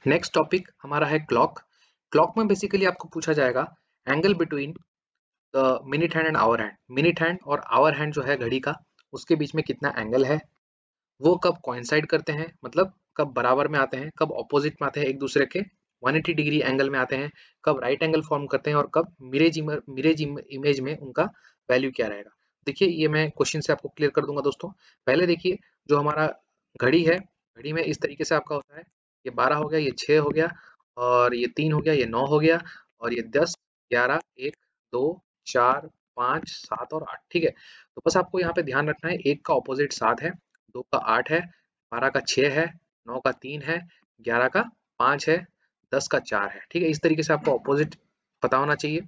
Next topic हमारा है clock. Clock में बेसिकली आपको पूछा जाएगा angle between the minute hand and hour hand. Minute hand और आवर हैंड जो है घड़ी का, उसके बीच में कितना एंगल है, वो कब कोइंसाइड करते हैं, मतलब कब बराबर में आते हैं, कब ऑपोजिट में आते हैं एक दूसरे के 180 डिग्री एंगल में आते हैं, कब राइट एंगल फॉर्म करते हैं और कब मिरेज इमेज में उनका वैल्यू क्या रहेगा। देखिए ये मैं क्वेश्चन से आपको क्लियर कर दूंगा दोस्तों। पहले देखिए जो हमारा घड़ी है, घड़ी में इस तरीके से आपका होता है, ये 12 हो गया, ये 6 हो गया, और ये 3 हो गया, ये 9 हो गया, और ये 10, 11, 1, 2, 4, 5, 7 और 8। ठीक है, तो बस आपको यहाँ पे ध्यान रखना है, एक का ऑपोजिट 7 है, 2 का 8 है, 12 का 6 है, 9 का 3 है, 11 का 5 है, 10 का 4 है। ठीक है, इस तरीके से आपको ऑपोजिट पता होना चाहिए।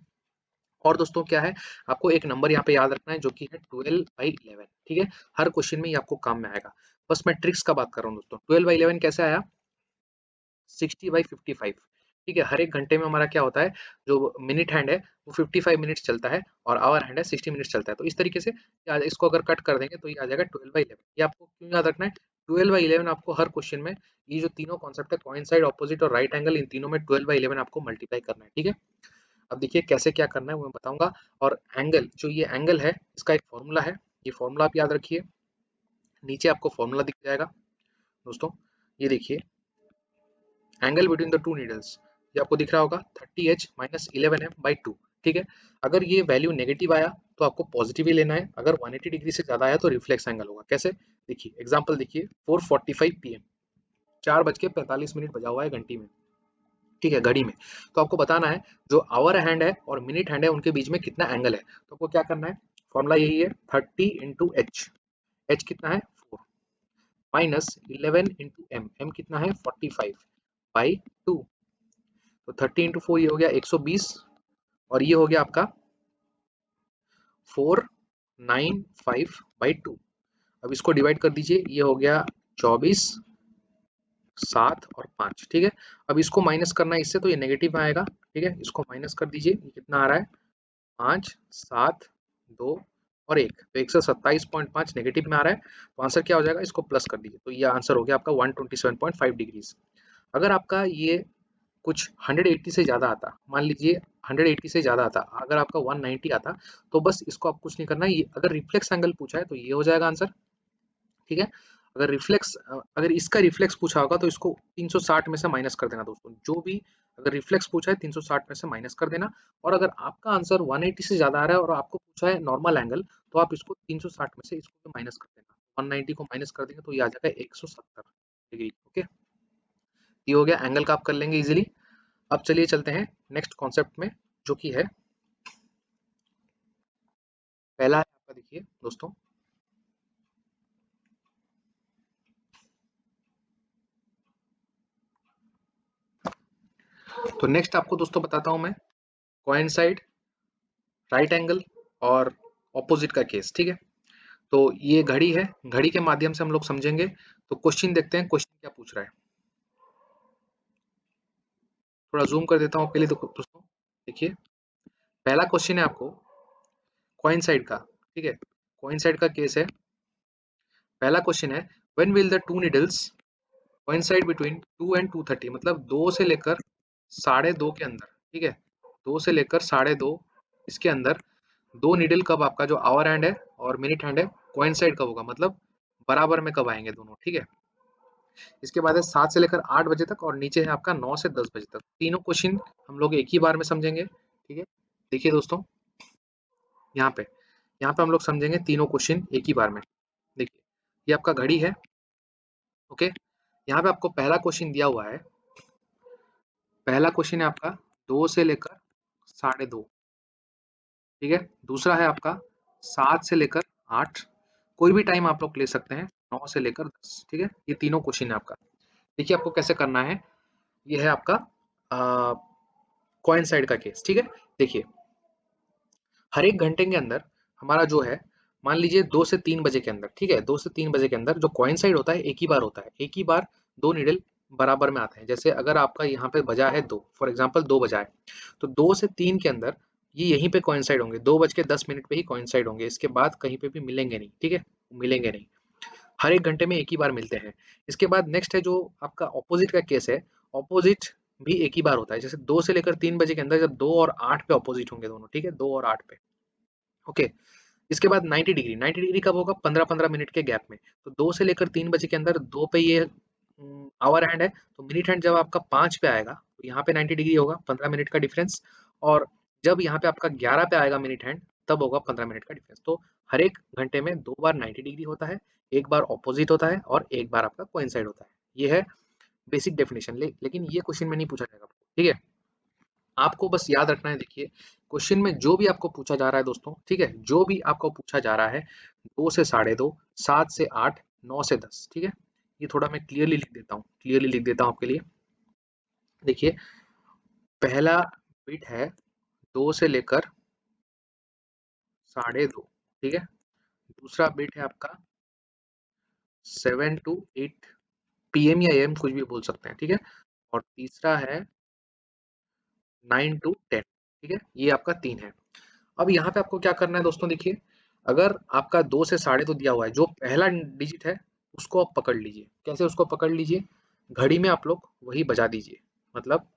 और दोस्तों क्या है, आपको एक नंबर यहाँ पे याद रखना है जो कि है 12/11। ठीक है, हर क्वेश्चन में ये आपको काम में आएगा। बस मैं ट्रिक्स का बात कर रहा हूँ दोस्तों। 12/11 कैसे आया? 60/55। ठीक है, हर एक घंटे में हमारा क्या होता है, जो मिनट हैंड है वो 55 मिनट्स चलता है और आवर हैंड है 60 मिनट्स चलता है। तो इस तरीके से इसको अगर कट कर देंगे तो ये आ जाएगा 12/11। ये आपको क्यों याद रखना है? 12/11 आपको हर क्वेश्चन में ये जो तीनों कॉन्सेप्ट है, कोइंसाइड, ऑपोजिट और राइट एंगल, इन तीनों में 12/11 आपको मल्टीप्लाई करना है। ठीक है, अब देखिए कैसे क्या करना है वो मैं बताऊंगा। और एंगल, जो ये एंगल है इसका एक फॉर्मूला है, ये फॉर्मूला आप याद रखिए। नीचे आपको फॉर्मूला दिख जाएगा दोस्तों, ये देखिए, angle between the two needles, ये आपको दिख रहा होगा 30h माइनस 11m/2। ठीक है, अगर ये वैल्यू नेगेटिव आया तो आपको पॉजिटिव ही लेना है, अगर 180 डिग्री से ज्यादा आया तो रिफ्लेक्स एंगल होगा। कैसे? देखिए एग्जांपल देखिए, 4:45 PM, 4:45 बजा हुआ है घंटी में, ठीक है, घड़ी में। तो आपको बताना है जो आवर हैंड है और मिनट हैंड है उनके बीच में कितना एंगल है। तो आपको क्या करना है, फॉर्मूला यही है, 30 इंटू एच, एच कितना है 4, माइनस 11 इंटू एम, एम कितना है 45/2। तो 30 इंटू 4 ये हो गया 120, और ये हो गया आपका 495/2। अब इसको डिवाइड कर दीजिए, ये हो गया 24, 7 और 5। ठीक है, अब इसको माइनस करना है इससे, तो ये नेगेटिव में आएगा। ठीक है, इसको माइनस कर दीजिए, ये कितना आ रहा है 5, 7, 2 और 1, तो 127.5 नेगेटिव में आ रहा है। तो आंसर क्या हो जाएगा, इसको प्लस कर दीजिए, तो ये आंसर हो गया आपका 127.5 डिग्रीज। अगर आपका ये कुछ 180 से ज़्यादा आता, मान लीजिए 180 से ज़्यादा आता, अगर आपका 190 आता, तो बस इसको आप कुछ नहीं करना, ये अगर रिफ्लेक्स एंगल पूछा है तो ये हो जाएगा आंसर। ठीक है, अगर इसका रिफ्लेक्स पूछा होगा तो इसको 360 में से माइनस कर देना दोस्तों, जो भी अगर रिफ्लेक्स पूछा है 360 में से माइनस कर देना। और अगर आपका आंसर 180 से ज़्यादा आ रहा है और आपको पूछा है नॉर्मल एंगल, तो आप इसको 360 में से इसको माइनस कर देना, 190 को माइनस कर देंगे तो ये आ जाएगा 170 डिग्री। ओके, ये हो गया एंगल का, आप कर लेंगे इजीली। अब चलिए चलते हैं नेक्स्ट कॉन्सेप्ट में, जो कि है पहला है आपका, देखिए दोस्तों, तो नेक्स्ट आपको दोस्तों बताता हूं मैं कोइंसाइड, राइट एंगल और ऑपोजिट का केस। ठीक है, तो ये घड़ी है, घड़ी के माध्यम से हम लोग समझेंगे। तो क्वेश्चन देखते हैं, क्वेश्चन क्या पूछ रहा है, थोड़ा जूम कर देता हूं आपके लिए दोस्तों। देखिए पहला क्वेश्चन है आपको कोइंसाइड का। ठीक है, कोइंसाइड का केस है। पहला क्वेश्चन है, when will the two needles coincide between 2 and 2:30, मतलब 2 से लेकर 2:30 के अंदर। ठीक है, 2 से लेकर 2:30 इसके अंदर दो नीडल कब आपका जो आवर हैंड है और मिनट हैंड है कोइंसाइड कब होगा, मतलब बराबर में कब आएंगे दोनों। ठीक है, इसके बाद है 7 से लेकर 8 बजे तक, और नीचे है आपका 9 से 10 बजे तक। तीनों क्वेश्चन हम लोग एक ही बार में समझेंगे। ठीक है, देखिए दोस्तों, यहाँ पे हम लोग समझेंगे तीनों क्वेश्चन एक ही बार में। देखिए ये आपका घड़ी है। ओके, यहाँ पे आपको पहला क्वेश्चन दिया हुआ है, पहला क्वेश्चन है आपका 2 से लेकर 2:30। ठीक है, दूसरा है आपका 7 से लेकर 8, कोई भी टाइम आप लोग ले सकते हैं, 9 से लेकर 10। ठीक है, ये तीनों क्वेश्चन है आपका। देखिए आपको कैसे करना है, ये है आपका कोइंसाइड का केस। ठीक है, देखिए हर एक घंटे के अंदर हमारा जो है, मान लीजिए 2 से 3 बजे के अंदर, ठीक है, 2 से 3 बजे के अंदर जो कोइंसाइड होता है एक ही बार होता है, एक ही बार दो नीडल बराबर में आते हैं। जैसे अगर आपका यहाँ पे बजा है 2, फॉर एग्जांपल 2 बजा है, तो 2 से 3 के अंदर ये यहीं पे कोइंसाइड होंगे, 2:10 पे ही कोइंसाइड होंगे, इसके बाद कहीं पे भी मिलेंगे नहीं। ठीक है, मिलेंगे नहीं, हर एक घंटे में एक ही बार मिलते हैं। इसके बाद नेक्स्ट है जो आपका ऑपोजिट का केस है, ऑपोजिट भी एक ही बार होता है, जैसे 2 से लेकर 3 बजे के अंदर जब 2 और 8 पे ऑपोजिट होंगे दोनों, ठीक है, 2 और 8 पे। ओके, इसके बाद 90 डिग्री, 90 डिग्री कब होगा? 15-15 मिनट के गैप में। तो 2 से लेकर 3 बजे के अंदर 2 पे ये आवर हैंड है, तो मिनट हैंड जब आपका 5 पे आएगा तो यहाँ पे 90 डिग्री होगा, 15 मिनट का डिफरेंस। और जब यहाँ पे आपका 11 पे आएगा मिनट हैंड, तब होगा 15 मिनट का डिफरेंस। तो हर एक घंटे में 2 बार 90 डिग्री होता है, एक बार ऑपोजिट होता है और एक बार आपका कोइंसाइड होता है। ये है बेसिक डेफिनेशन। लेकिन ये क्वेश्चन में नहीं पूछा जाएगा, ठीक है। आपको बस याद रखना है, देखिए क्वेश्चन में जो भी आपको पूछा जा रहा है दोस्तों, ठीक है, जो भी आपको पूछा जा रहा है, 2 से 2:30, 7 से 8, 9 से 10, ठीक है। ये थोड़ा मैं क्लियरली लिख देता हूँ, क्लियरली लिख देता हूँ आपके लिए। देखिए, पहला बिट है 2 से लेकर 2:30, ठीक है। दूसरा बिट है आपका 7 to 8 पीएम या एम, कुछ भी बोल सकते हैं, ठीक है। और तीसरा है 9 to 10, ठीक है। ये आपका 3 है। अब यहाँ पे आपको क्या करना है दोस्तों, देखिए, अगर आपका 2 से 2:30 दिया हुआ है, जो पहला डिजिट है उसको आप पकड़ लीजिए। कैसे उसको पकड़ लीजिए? घड़ी में आप लोग वही बजा दीजिए। मतलब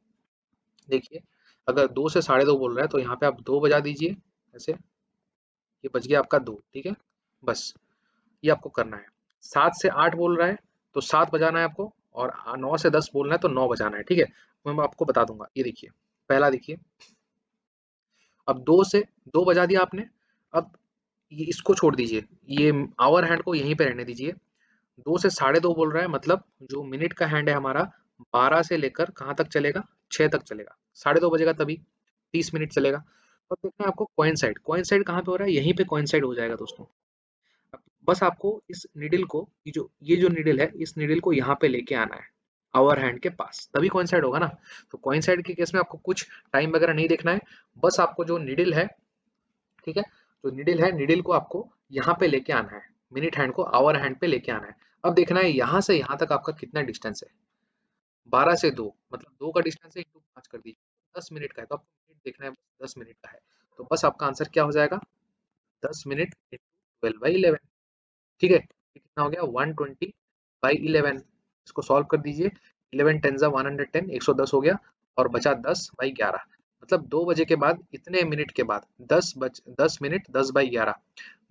देखिए, अगर 2 से 2:30 बोल रहा है तो यहाँ पे आप 2 बजा दीजिए, ऐसे, ये बज गया आपका 2, ठीक है। बस ये आपको करना है। 7 से 8 बोल रहा है तो 7 बजाना है आपको, और 9 से 10 बोलना है तो 9 बजाना है, ठीक है। मैं आपको बता दूंगा। ये देखिए, पहला देखिए, अब 2 से 2 बजा दिया आपने। अब ये इसको छोड़ दीजिए, ये आवर हैंड को यहीं पे रहने दीजिए। 2 से 2:30 बोल रहा है, मतलब जो मिनट का हैंड है हमारा, 12 से लेकर कहाँ तक चलेगा? 6 तक चलेगा। 2:30 बजेगा तभी 30 मिनट चलेगा। अब देखना है आपको कोइंसाइड, कोइंसाइड कहाँ पे हो रहा है? यहीं पे कोइंसाइड हो जाएगा दोस्तों। अब बस आपको इस निडल को, ये जो निडल है, इस निडल को यहाँ पे लेके आना है आवर हैंड के पास, तभी कोइंसाइड होगा ना। तो कोइंसाइड के केस में आपको कुछ टाइम वगैरह नहीं देखना है, बस आपको जो निडल है, ठीक है, जो निडल है, निडल को आपको यहाँ पे लेके आना है, मिनट हैंड को आवर हैंड पे लेके आना है। अब देखना है यहाँ से यहाँ तक आपका कितना डिस्टेंस है। 12 से 2, मतलब 2 का डिस्टेंस है, इंटू 5 कर दीजिए, 10 मिनट का है, तो आपको मिनट देखना है, 10 मिनट का है। तो बस आपका आंसर क्या हो जाएगा? 10 मिनट इंटू 12/11, ठीक है। ये कितना हो गया? 120/11। इसको सॉल्व कर दीजिए। 11 10 जा 110, 110 हो गया, और बचा 10/11। मतलब 2 बजे के बाद इतने मिनट के बाद 10 मिनट 10/11,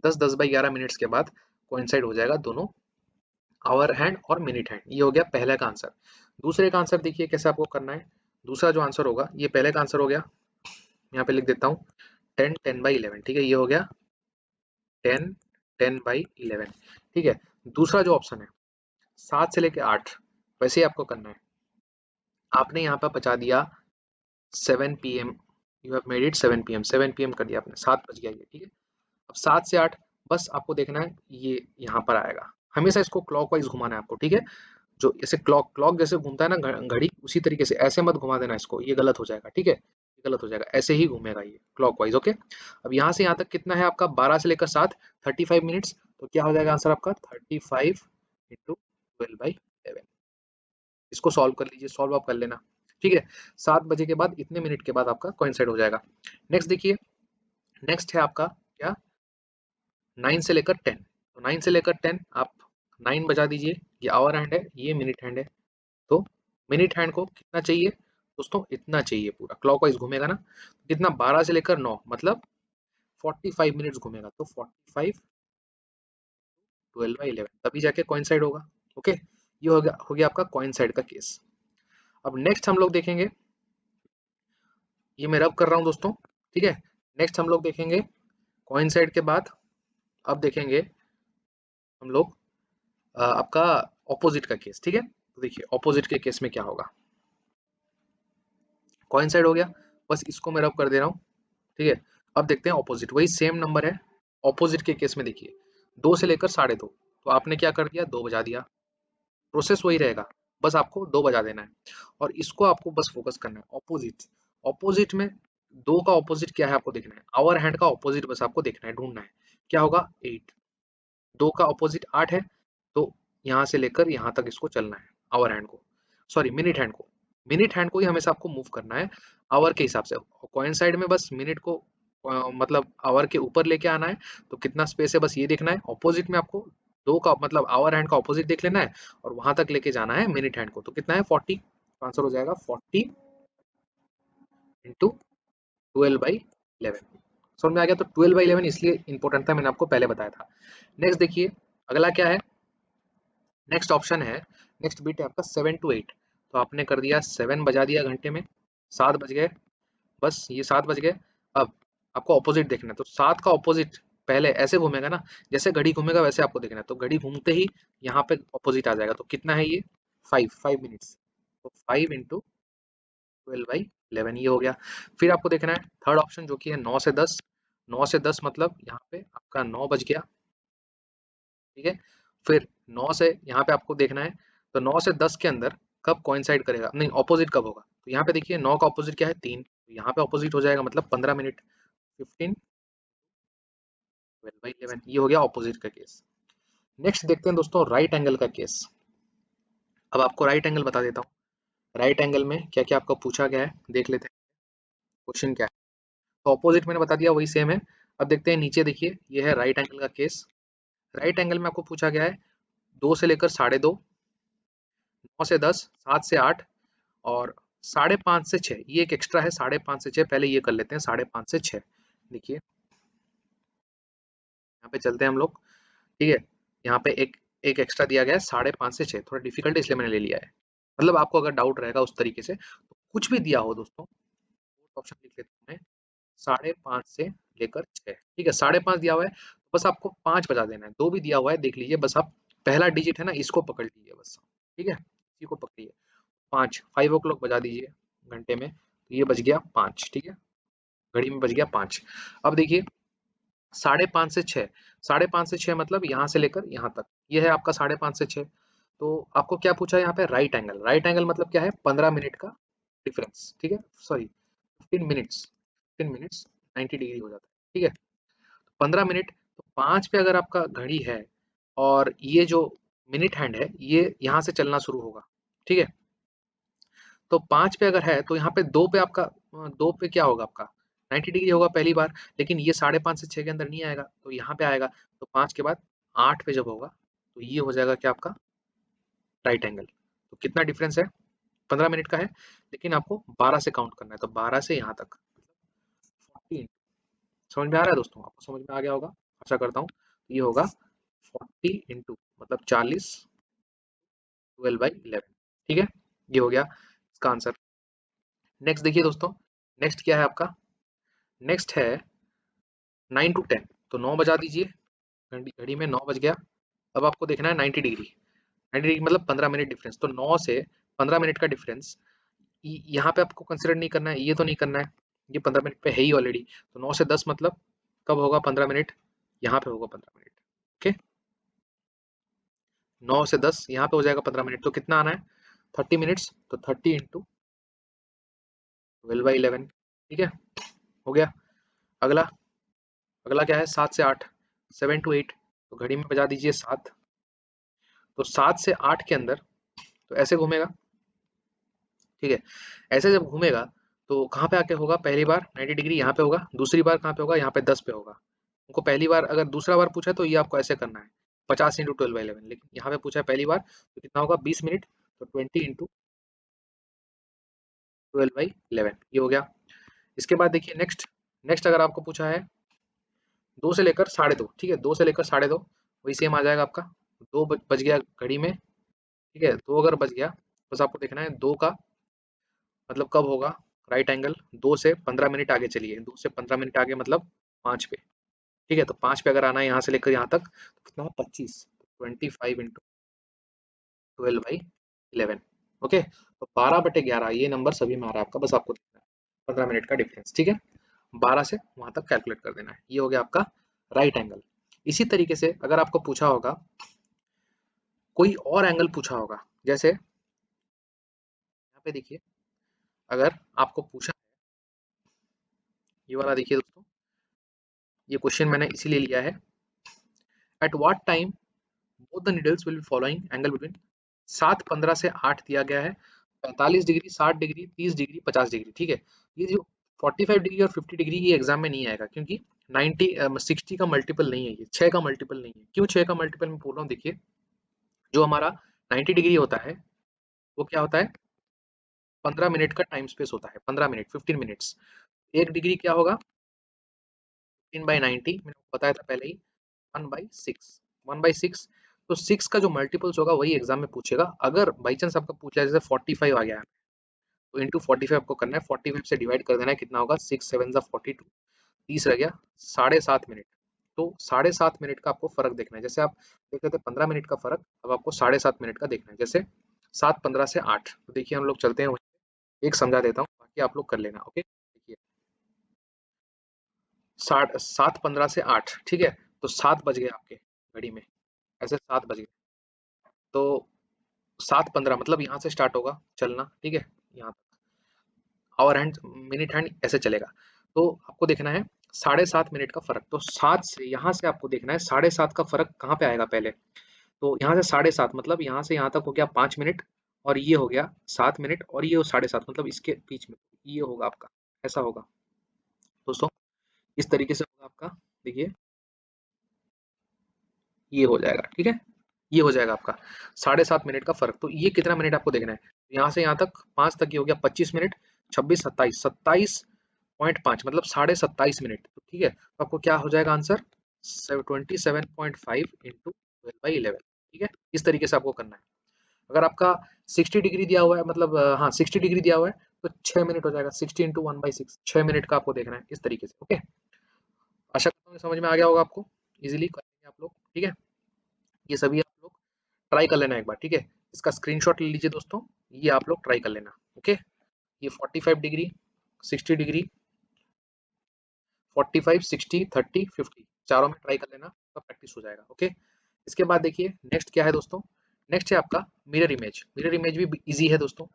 10 मिनट्स के बाद कोइंसाइड हो जाएगा दोनों आवर हैंड और मिनट हैंड। ये हो गया पहले का आंसर। दूसरे का आंसर देखिए कैसे आपको करना है। दूसरा जो आंसर होगा, ये पहले का आंसर हो गया, यहाँ पे लिख देता हूँ 10 10/11, ठीक है। ये हो गया 10 10/11, ठीक है। दूसरा जो ऑप्शन है 7 से लेके 8, वैसे ही आपको करना है। आपने यहाँ पर बचा दिया 7 PM, you have made it 7 PM, 7 PM कर दिया आपने, 7 बज गया ये, ठीक है। अब 7 से 8 बस आपको देखना है, ये यहाँ पर आएगा। हमेशा इसको क्लॉकवाइज घुमाना है आपको, ठीक है। जो ऐसे क्लॉक क्लॉक जैसे घूमता है ना घड़ी, उसी तरीके से ऐसे मत घुमा देना इसको, ये गलत हो जाएगा, ठीक है। ये गलत हो जाएगा, ऐसे ही घूमेगा ये क्लॉकवाइज, ओके। अब यहाँ से यहाँ तक कितना है आपका? 12 से लेकर 7, 35 मिनट्स। तो क्या हो जाएगा आंसर आपका? 35 इंटू 12/11। इसको सॉल्व कर लीजिए, सॉल्व आप कर लेना, ठीक है। 7 बजे के बाद इतने मिनट के बाद आपका कोइंसाइड हो जाएगा। नेक्स्ट देखिए, नेक्स्ट है आपका क्या? 9 से लेकर 10। तो 9 से लेकर 10 आप 9 बजा दीजिए। ये आवर हैंड है, ये मिनट हैंड है। तो मिनट हैंड को कितना चाहिए दोस्तों? इतना चाहिए, पूरा क्लॉकवाइज घूमेगा ना। कितना? 12 से लेकर 9, मतलब 45 मिनट्स घूमेगा। तो 45 12/11, तभी जाके कोइंसाइड होगा, ओके। ये हो गया आपका कोइंसाइड का केस। अब नेक्स्ट हम लोग देखेंगे, ये मैं रब कर रहा हूँ दोस्तों, ठीक है। नेक्स्ट हम लोग देखेंगे कोइंसाइड के बाद, अब देखेंगे हम लोग आपका ऑपोजिट का केस, ठीक है। तो देखिए ऑपोजिट के केस में क्या होगा। कोइंसाइड हो गया, बस इसको मैं रब कर दे रहा हूँ, ठीक है। अब देखते हैं ऑपोजिट, वही सेम नंबर है। ऑपोजिट के केस में देखिए 2 से लेकर 2:30, तो आपने क्या कर दिया? 2 बजा दिया। प्रोसेस वही रहेगा, बस आपको 2 बजा देना है, और इसको आपको बस फोकस करना है ऑपोजिट। ऑपोजिट में 2 का ऑपोजिट क्या है आपको देखना है, आवर हैंड का ऑपोजिट बस आपको देखना है, ढूंढना है। क्या होगा? 8। 2 का ऑपोजिट 8 है, तो यहाँ से लेकर यहाँ तक इसको चलना है, आवर हैंड को, सॉरी मिनट हैंड को। मिनट हैंड को ही हमेशा आपको मूव करना है आवर के हिसाब से। कोइंसाइड में बस मिनट को मतलब आवर के ऊपर लेके आना है। तो कितना स्पेस है बस ये देखना है। ऑपोजिट में आपको 2 का मतलब आवर हैंड का ऑपोजिट देख लेना है, और वहां तक लेके जाना है मिनट हैंड को। तो कितना है? 40, आंसर हो जाएगा 40 इंटू 12/11। समझ में आ गया? तो 12/11 इसलिए इंपॉर्टेंट था, मैंने आपको पहले बताया था। नेक्स्ट देखिए अगला क्या है, नेक्स्ट ऑप्शन है, नेक्स्ट बीट है आपका 7 to 8। तो आपने कर दिया 7 बजा दिया घंटे में, 7 बज गए, बस ये 7 बज गए। अब आपको ऑपोजिट देखना है, तो 7 का ऑपोजिट पहले ऐसे घूमेगा ना, जैसे घड़ी घूमेगा वैसे आपको देखना है। तो घड़ी घूमते ही यहाँ पे ऑपोजिट आ जाएगा। तो कितना है ये, 5 मिनट्स। तो 5 इंटू 12/11 ये हो गया। फिर आपको देखना है थर्ड ऑप्शन जो कि है 9 से 10। 9 से 10 मतलब यहाँ पे आपका 9 बज गया, ठीक है। फिर 9 से यहाँ पे आपको देखना है, तो 9 से 10 के अंदर कब कोइंसाइड करेगा, नहीं ऑपोजिट कब होगा। तो यहाँ पे देखिए 9 का ऑपोजिट क्या है, 3। तो यहाँ पे ऑपोजिट हो जाएगा मतलब 15 मिनट। 15 12/11 ये हो गया ऑपोजिट का केस। नेक्स्ट देखते हैं दोस्तों राइट एंगल का केस। अब आपको राइट एंगल बता देता हूँ। राइट एंगल में क्या क्या आपको पूछा गया है देख लेते हैं, क्वेश्चन क्या है। तो ऑपोजिट मैंने बता दिया वही सेम है। अब देखते हैं नीचे, देखिए ये है राइट एंगल का केस। राइट एंगल में आपको पूछा गया है 2 से लेकर 2.5, 9 से 10, 7 से 8 और 5.5 से 6। ये एक एक्स्ट्रा है 5.5 से 6, पहले ये कर लेते हैं 5.5 से 6। देखिए यहाँ पे चलते हैं हम लोग, ठीक है। यहाँ पे एक एक एक्स्ट्रा दिया गया है 5.5 से 6, थोड़ा डिफिकल्ट है इसलिए मैंने ले लिया है। मतलब आपको अगर डाउट रहेगा उस तरीके से, तो कुछ भी दिया हो दोस्तों, ऑप्शन लिख लेते हैं 5.5 से लेकर 6, ठीक है। 5.5 दिया हुआ है, बस आपको 5 बजा देना है। 2 भी दिया हुआ है देख लीजिए, बस आप पहला डिजिट है ना इसको पकड़ लीजिए बस, ठीक है, इसी को पकड़िए। 5 5 o'clock बजा दीजिए घंटे में, तो ये बज गया 5, ठीक है, घड़ी में बज गया 5। अब देखिए 5.5 से 6, 5.5 से 6 मतलब यहाँ से लेकर यहाँ तक, ये है आपका 5.5 से 6। तो आपको क्या पूछा है यहाँ पे, राइट एंगल। राइट एंगल मतलब क्या है, 15 मिनट का डिफरेंस, ठीक है, सॉरी 15 मिनट्स, 15 मिनट्स 90 डिग्री हो जाता है, ठीक है। 15 मिनट, तो 5 पे अगर आपका घड़ी है और ये जो मिनट हैंड है ये यहाँ से चलना शुरू होगा, ठीक है। तो 5 पे अगर है तो यहाँ पे 2 पे आपका 2 पे क्या होगा आपका 90 डिग्री होगा पहली बार, लेकिन ये 5.5 से 6 के अंदर नहीं आएगा, तो यहाँ पे आएगा। तो 5 के बाद 8 पे जब होगा तो ये हो जाएगा क्या आपका राइट एंगल। तो कितना डिफरेंस है, 15 मिनट का है, लेकिन आपको 12 से काउंट करना है, तो 12 से यहाँ तक 40। समझ में आ रहा है दोस्तों, आपको समझ में आ गया होगा आशा करता हूँ। ये होगा 40 इंटू मतलब 40 12/11, ठीक है, ये हो गया इसका आंसर। नेक्स्ट देखिए दोस्तों, नेक्स्ट क्या है आपका, नेक्स्ट है 9 to 10। तो 9 बजा दीजिए, घड़ी घड़ी में 9 बज गया। अब आपको देखना है 90 डिग्री, 90 डिग्री मतलब 15 मिनट डिफरेंस। तो 9 से 15 मिनट का डिफरेंस यहाँ पे आपको कंसिडर नहीं करना है, ये तो नहीं करना है, ये 15 मिनट पे है ही ऑलरेडी। तो 9 से 10 मतलब कब होगा 15 मिनट, यहाँ पे होगा 15 मिनट, ओके। 9 से 10 यहाँ पे हो जाएगा 15 मिनट, तो कितना आना है 30 मिनट्स। तो 30 इंटू 12/11, ठीक है, हो गया। अगला, अगला क्या है 7 से 8, 7 to 8। तो घड़ी में बजा दीजिए 7। तो 7 से 8 के अंदर तो ऐसे घूमेगा, ठीक है। ऐसे जब घूमेगा तो कहाँ पे आके होगा, पहली बार 90 डिग्री यहाँ पे होगा, दूसरी बार कहाँ पे होगा, यहाँ पे 10 पे होगा। उनको पहली बार अगर दूसरा बार पूछा है तो ये आपको ऐसे करना है 50 इंटू 12/11, लेकिन यहाँ पे पूछा है पहली बार तो कितना होगा 20 मिनट। तो 20 इंटू 12/11 ये हो गया। इसके बाद देखिए नेक्स्ट, नेक्स्ट अगर आपको पूछा है 2 से लेकर 2.5, ठीक है, 2 से लेकर 2.5 वही सेम आ जाएगा आपका। 2 बज गया घड़ी में, ठीक है, 2 अगर बज गया, बस आपको देखना है 2 का मतलब कब होगा राइट एंगल। 2 से 15 मिनट आगे चलिए, 2 से 15 मिनट आगे मतलब 5 पे, ठीक है। तो 5 पे अगर आना है यहाँ से लेकर यहाँ तक तो कितना है 25, 25 इंटू 12/11, ओके। तो 12/11 ये नंबर सभी में आ रहा है आपका, बस आपको 15 मिनट का डिफरेंस, ठीक है। 12 से वहां तक कैलकुलेट कर देना है, ये हो गया आपका राइट एंगल। इसी तरीके से अगर आपको पूछा होगा कोई और एंगल पूछा होगा, जैसे यहाँ पे देखिए अगर आपको पूछा, ये वाला देखिए दोस्तों, ये क्वेश्चन मैंने इसीलिए लिया है। At what time both the needles will be following angle between, 7:15 से 8 दिया गया है, 45 डिग्री, 60 डिग्री, 30 डिग्री, 50 डिग्री, ठीक है। ये जो 45 डिग्री और 50 डिग्री ये एग्जाम में नहीं आएगा, क्योंकि 60 का मल्टीपल नहीं है, ये 6 का मल्टीपल नहीं है। क्यों 6 का मल्टीपल मैं बोल रहा हूँ, देखिए जो हमारा 90 डिग्री होता है वो क्या होता है 15 मिनट का टाइम स्पेस होता है, 15 मिनट, 15 मिनट्स। 1 डिग्री क्या होगा, 15/90, मैंने आपको बताया था पहले ही, 1/6, 1/6। तो 6 का जो मल्टीपल्स होगा वही एग्जाम में पूछेगा। अगर बाई चांस आपका पूछा है, जैसे 45 आ गया है, तो इंटू 45 आपको करना है, 45 से डिवाइड कर देना है, कितना होगा, 6 7 42, 30 रह गया, 7.5 मिनट। तो 7.5 मिनट का आपको फर्क देखना है। जैसे आप देख रहे थे 15 मिनट का फर्क, अब आपको 7.5 मिनट का देखना है। जैसे 7:15 से 8, तो देखिए हम लोग चलते हैं वहीं पे। एक समझा देता हूँ, बाकी आप लोग कर लेना, ओके। देखिए 7:15 से 8, ठीक है, तो 7 बज गए आपके घड़ी में, ऐसे 7 बज गए। तो 7:15 मतलब यहाँ से स्टार्ट होगा चलना, ठीक है, यहाँ आवर हैंड, मिनट हैंड ऐसे चलेगा। तो आपको देखना है 7.5 मिनट का फर्क। तो 7 से यहाँ से आपको देखना है 7.5 का फर्क कहाँ पे आएगा पहले। तो यहाँ से 7.5 मतलब यहाँ से यहाँ तक हो गया 5 मिनट, और ये हो गया 7 मिनट, और ये 7.5 मतलब इसके बीच में ये होगा आपका, ऐसा होगा दोस्तों, इस तरीके से होगा आपका। देखिए ये हो जाएगा, ठीक है, ये हो जाएगा आपका 7.5 मिनट का फर्क। तो ये कितना मिनट आपको देखना है, यहाँ से यहाँ तक 5 तक ये हो गया 25 मिनट, 26 27 27.5 मतलब 27.5 मिनट। तो ठीक है, तो आपको क्या हो जाएगा आंसर, 27.5 इंटू 12/11, ठीक है, इस तरीके से आपको करना है। अगर आपका 60 डिग्री दिया हुआ है, मतलब हाँ 60 डिग्री दिया हुआ है, तो 6 मिनट हो जाएगा, 60 इंटू 1/6, 6 मिनट का आपको देखना है इस तरीके से, ओके। आशा करता हूँ समझ में आ गया होगा आपको, इजीली करेंगे आप लोग, ठीक है। ये सभी आप लोग ट्राई कर लेना एक बार, ठीक है। इसका स्क्रीनशॉट ले लीजिए दोस्तों, ये आप लोग ट्राई कर लेना, ओके। ये 45 डिग्री, 60 डिग्री, 45 60 30 50, चारों में ट्राई कर लेना, तो प्रैक्टिस हो जाएगा, ओके। इसके बाद देखिए नेक्स्ट क्या है दोस्तों, नेक्स्ट है आपका मिरर इमेज। मिरर इमेज भी इजी है दोस्तों।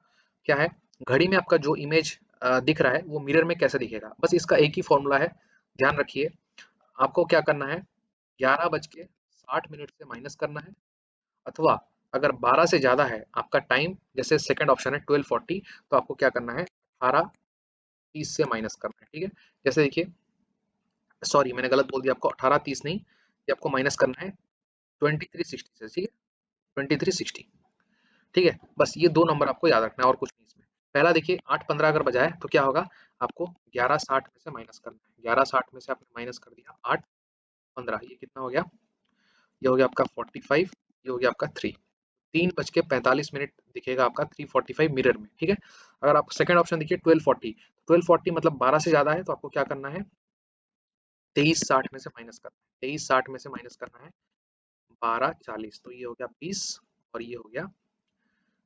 क्या है, घड़ी में आपका जो इमेज दिख रहा है वो मिरर में कैसे दिखेगा, बस इसका एक ही फॉर्मूला है, ध्यान रखिए। आपको क्या करना है, 11:60 से माइनस करना है, अथवा अगर 12 से ज़्यादा है आपका टाइम, जैसे सेकंड ऑप्शन है 12:40, तो आपको क्या करना है, 18:30 से माइनस करना है, ठीक है। जैसे देखिए, सॉरी मैंने गलत बोल दिया आपको, 18:30 नहीं, ये आपको माइनस करना है 23:60 से, ठीक है, 23:60, ठीक है। बस ये दो नंबर आपको याद रखना है और कुछ नहीं इसमें। पहला देखिए 8:15 अगर बजाए तो क्या होगा, आपको 11:60 में से माइनस करना है, 11:60 में से आपने माइनस कर दिया 8:15, ये कितना हो गया, ये हो गया आपका 45, ये हो गया आपका 3, 3:45 दिखेगा आपका 3:45 मिरर में, ठीक है। अगर आप सेकंड ऑप्शन देखिए 12:40, 12:40 मतलब 12 से ज्यादा है, तो आपको क्या करना है, 23:60 में से माइनस करना है, 23:60 में से माइनस करना है 12:40, तो ये हो गया 20, और ये हो गया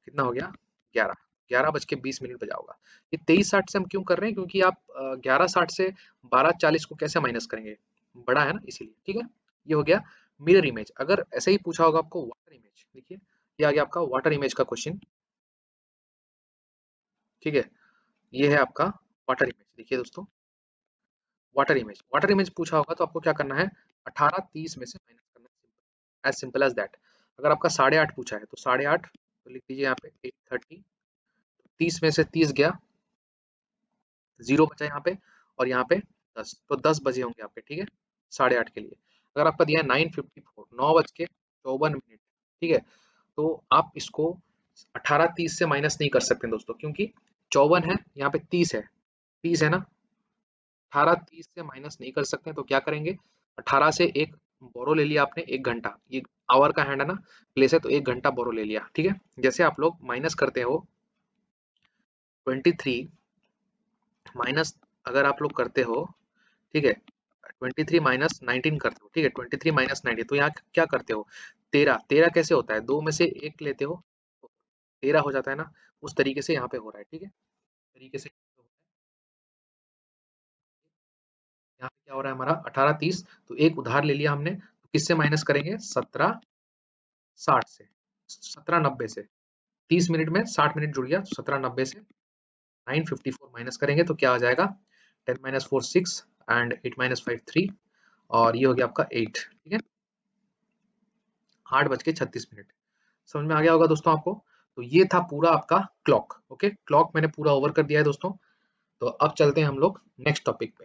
कितना हो गया, 11, 11:20 बजा होगा। ये 23:60 से हम क्यों कर रहे हैं, क्योंकि आप 11:60 से 12:40 को कैसे माइनस करेंगे, बड़ा है ना, इसीलिए, ठीक है। ये हो गया मिरर इमेज। अगर ऐसे ही पूछा होगा आपको वाटर इमेज, देखिए ये आ गया आपका वाटर इमेज का क्वेश्चन, ठीक है। ये है आपका वाटर इमेज, देखिए दोस्तों, वाटर इमेज, वाटर इमेज पूछा होगा तो आपको क्या करना है, 18:30 में से माइनस करना है, एज सिंपल एज दैट। अगर आपका 8:30 पूछा है तो 8:30, तो लिख दीजिए यहाँ पे 8:30, 30 में से 30 गया, जीरो बचा यहाँ पे, और यहाँ पे 10, तो 10 बजे होंगे आपके, ठीक है, 8:30 के लिए। अगर आपका दिया है 9:54, 9:54, ठीक है, तो आप इसको 18:30 से माइनस नहीं कर सकते दोस्तों, क्योंकि 54 है, यहाँ पे 30 है, 30 है ना, 18:30 से माइनस नहीं कर सकते, तो क्या करेंगे, 18 से एक बोरो ले लिया आपने, 1 घंटा, ये आवर का हैंड है ना, प्लेस है, तो 1 घंटा बोरो ले लिया, ठीक है। जैसे आप लोग माइनस करते हो 23 माइनस, अगर आप लोग करते हो, ठीक है, 23 माइनस 19 करते हो, ठीक है, 23 माइनस 19, तो यहाँ क्या करते हो, 13, 13 कैसे होता है, दो में से एक लेते हो तो 13 हो जाता है ना, उस तरीके से यहाँ पे हो रहा है, ठीक है, तरीके से यहाँ पे क्या हो रहा है हमारा 18:30, तो एक उधार ले लिया हमने, तो किससे माइनस करेंगे, 17:60 से, 17:90 से, 30 मिनट में 60 मिनट जुड़ गया, तो 17:90 से 9:54 माइनस करेंगे, तो क्या आ जाएगा, 10 माइनस 4 6, एंड 8 माइनस 5 3, और ये हो गया आपका 8, ठीक है, 8:36। समझ में आ गया होगा दोस्तों आपको। तो ये था पूरा आपका क्लॉक, ओके, क्लॉक मैंने पूरा ओवर कर दिया है दोस्तों। तो अब चलते हैं हम लोग नेक्स्ट टॉपिक पे।